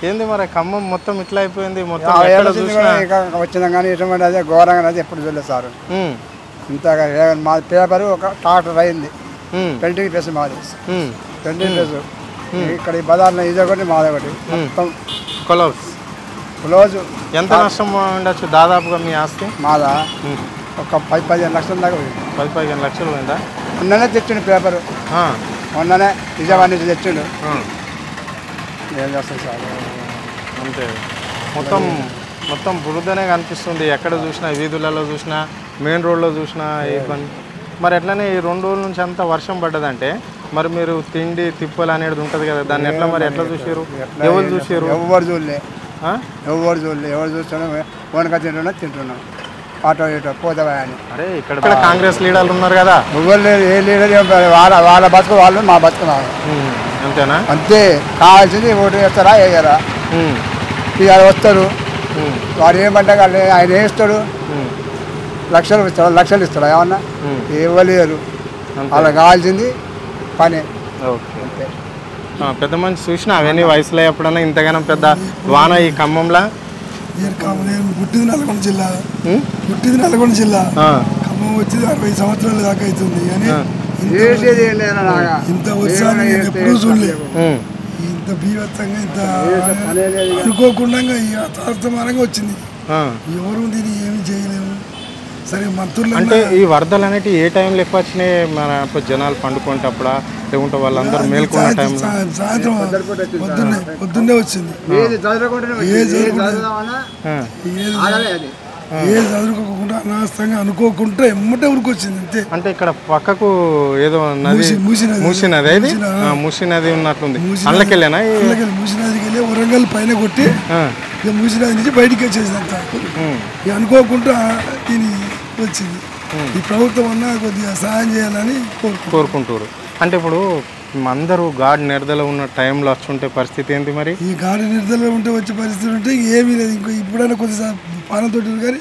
ఏంది మరి ఖమ్మం మొత్తం ఇట్లా అయిపోయింది మొత్తం వచ్చినా కానీ ఇటువంటి అదే ఘోరంగా అది ఎప్పుడు చూడలేదు సార్ ఇంతగా మా పేపర్ ఒక ట్రాక్టర్ అయింది పెయింటింగ్ ప్రెస్ మాది పెయింటింగ్ ప్రెస్ ఇక్కడ ఈ బజార్లో ఇది ఒకటి మాది ఒకటి మొత్తం క్లోజ్ ఎంత నష్టం ఉండొచ్చు దాదాపుగా మీ ఆస్తి మాదా ఒక 10-15 లక్షల దాకా పోయింది 10-15 లక్షలు పోయిందా మొన్ననే తెచ్చిండు పేపరు మొన్ననే నిజామాబాద్ నుంచి తెచ్చిండు ఏం చేస్తాం సార్ అంతే మొత్తం బురదనే కనిపిస్తుంది ఎక్కడ చూసినా వీధులలో చూసినా మెయిన్ రోడ్లో చూసినా ఇబ్బంది మరి ఎట్లనే ఈ 2 రోజుల నుంచి అంతా వర్షం పడ్డదంటే మరి మీరు తిండి తిప్పలు అనేది ఉంటుంది కదా దాన్ని ఎట్లా మరి ఎట్లా చూసారు ఎవరు చూసారు ఎవరు చూడలే ఎవరు చూస్తున్నాం ఓనక తింటున్నాం ఆటో ఇటో పోతావా అని అరే ఇక్కడ కాంగ్రెస్ లీడర్లు ఉన్నారు కదా ఎవరు లేదు ఏ లీడర్ వాళ్ళ బతుకు వాళ్ళు మా బతుకు అంతేనా అంతే కావాల్సింది ఓటు వేస్తారా వేయరా ఇవాళ వస్తారు వాడు ఏమంటే ఆయన వేస్తాడు లక్షలు ఇస్తాడు ఏమన్నా ఇవ్వలేరు అలా కావాల్సింది పని ఓకే పెద్ద మనిషి చూసినా అవన్నీ వయసులో ఎప్పుడన్నా ఇంతగానో పెద్ద వాన ఈ ఖమ్మంలో పుట్టింది నల్గొండ జిల్లా ఖమ్మం వచ్చింది 60 సంవత్సరాల దాకా అవుతుంది కానీ ఇంత ఉత్సాహంగా ఎప్పుడూ చూడలేదు ఇంత బీభత్సంగా ఇంత అనుకోకుండా యథార్థమానంగా వచ్చింది ఎవరు దీన్ని ఏమి చేయలేము సరే మంత్రులు అంటే ఈ వరదలు అనేవి ఏ టైంలో ఎక్కువ వచ్చినాయి మన జనాలు పండుకుంటప్పుడా లేకుంటే వాళ్ళందరూ మేల్కొన్న టైంలో సాయంత్రం పొద్దున్నే వచ్చింది ఏ చదువుకోకుండా అనవసరంగా అనుకోకుండా ఎమ్మటే ఊరికి వచ్చింది అంతే అంటే ఇక్కడ పక్కకు ఏదో నది మూసీ నది ఉన్నట్లుంది అందులోకెళ్ళేనా మూసీ నదికి వెళ్ళి వరంగల్ పైన కొట్టి ఇక మూసీ నది నుంచి బయటికి వచ్చేసింది అంతా ఇక అనుకోకుండా దీని వచ్చింది ఈ ప్రభుత్వం అన్నా కొద్దిగా సహాయం చేయాలని కోరుకుంటారు అంటే ఇప్పుడు అందరూ గాడి నిరదల ఉన్న టైంలో వచ్చుంటే పరిస్థితి ఏంటి మరి ఈ గాడి నిరదల ఉంటే వచ్చే పరిస్థితి ఉంటే ఏమీ లేదు ఇంకో ఇప్పుడైనా కొద్దిగా పానంతో కానీ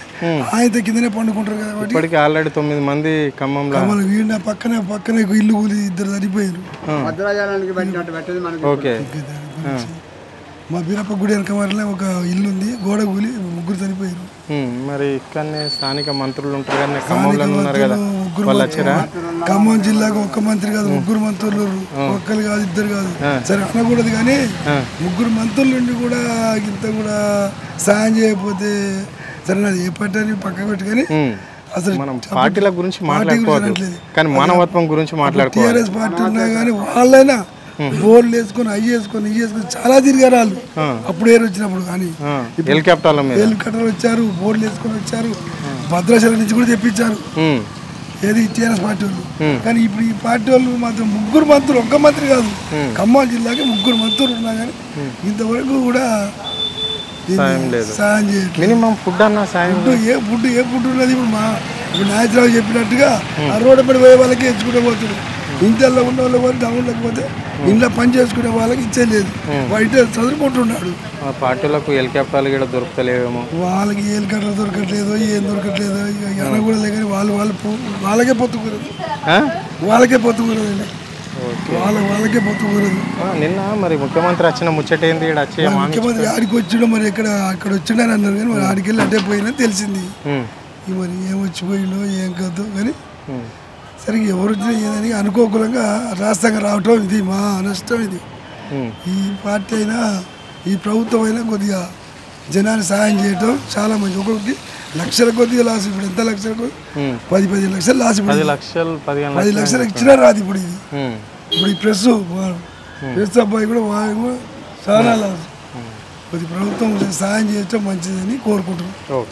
ఆయన కిందనే పండుకుంటారు కాబట్టి ఇప్పటికి ఆల్రెడీ 9 మంది ఖమ్మంలో వీడిన పక్కనే ఇల్లు కూలి 2 చనిపోయారు ఓకే మా బీరప్ప గుడి వెనకమారిలో ఒక ఇల్లు ఉంది గోడ కూలి 3 చనిపోయారు మరి ఇక్కడనే స్థానిక మంత్రులు ఉంటారు కదా ఖమ్మంలో ఉన్నారు కదా వాళ్ళు వచ్చారా ఖమ్మం జిల్లాకు 1 మంత్రి కాదు 3 మంత్రులు ఒక్కరు కాదు 2 కాదు సరే అనకూడదు కానీ 3 మంత్రుల నుండి కూడా ఇంత కూడా సాయం చేయకపోతే సరే అది ఏ పార్టీ అని పక్క పెట్టి కానీ అసలు మనం పార్టీల గురించి మాట్లాడుకోవట్లేదు కానీ మానవత్వం గురించి మాట్లాడుకోవాలి టీఆర్ఎస్ పార్టీ ఉన్నా కానీ వాళ్ళైనా బోర్లు వేసుకొని అవి వేసుకొని చాలా తిరిగారు వాళ్ళు అప్పుడు వచ్చినప్పుడు కానీ హెలికాప్టర్ వచ్చారు బోర్లు వేసుకొని వచ్చారు భద్రాచలం నుంచి కూడా తెప్పించారు ఏది టీఆర్ఎస్ పార్టీ వాళ్ళు కానీ ఇప్పుడు ఈ పార్టీ వాళ్ళు మాత్రం 3 మంత్రులు 1 మంత్రి కాదు ఖమ్మం జిల్లాకి 3 మంత్రులు ఉన్నా కానీ ఇంతవరకు కూడా సాయం మినిమం ఫుడ్ అన్న సాయం ఏ ఫుడ్ ఉన్నది ఇప్పుడు నాయకురావు చెప్పినట్టుగా ఆ రోడ్డు పడి పోయే వాళ్ళకి ఎంచుకుంటే పోతుంది ఇంట్లో ఉన్న వాళ్ళు టౌన్లోకి పోతే ఇంట్లో పని చేసుకునే వాళ్ళకి ఇచ్చేలేదు బయట చదువుకుంటున్నాడు పార్టీలకు హెలికాప్టర్లు కూడా దొరకలేవేమో వాళ్ళకి హెలికాప్టర్ దొరకట్లేదు ఏం దొరకట్లేదు ఇక కూడా లేదు వాళ్ళకే పొత్తుకూరదు వాళ్ళకే పొత్తుకూరదు వాళ్ళకే పొత్తుకూరదు నిన్న మరి ముఖ్యమంత్రి వచ్చిన ముచ్చట ఏంది ముఖ్యమంత్రి ఆడికి వచ్చిండు మరి అక్కడ వచ్చిండని అన్నారు కానీ మరి ఆడికి వెళ్ళి అడ్డే పోయినా తెలిసింది మరి ఏం వచ్చిపోయిండో ఏం కాదు కానీ సరిగ్గా ఎవరు వచ్చినా ఏదని అనుకోకుండా రాష్ట్రంగా రావటం ఇది మా నష్టం ఇది ఈ పార్టీ అయినా ఈ ప్రభుత్వం అయినా కొద్దిగా జనాన్ని సహాయం చేయటం చాలా మంచి ఒక్కొక్కటి లక్షల కొద్దిగా లాస్ ఇప్పుడు ఎంత లక్షలకు 10-15 లక్షలు లాస్ 10 లక్షలు ఇచ్చినా రాదు ఇప్పుడు ఇది ఇప్పుడు ఈ ప్రెస్ అబ్బాయి కూడా చాలా లాస్ కొద్ది ప్రభుత్వం సహాయం చేయటం మంచిదని కోరుకుంటున్నాం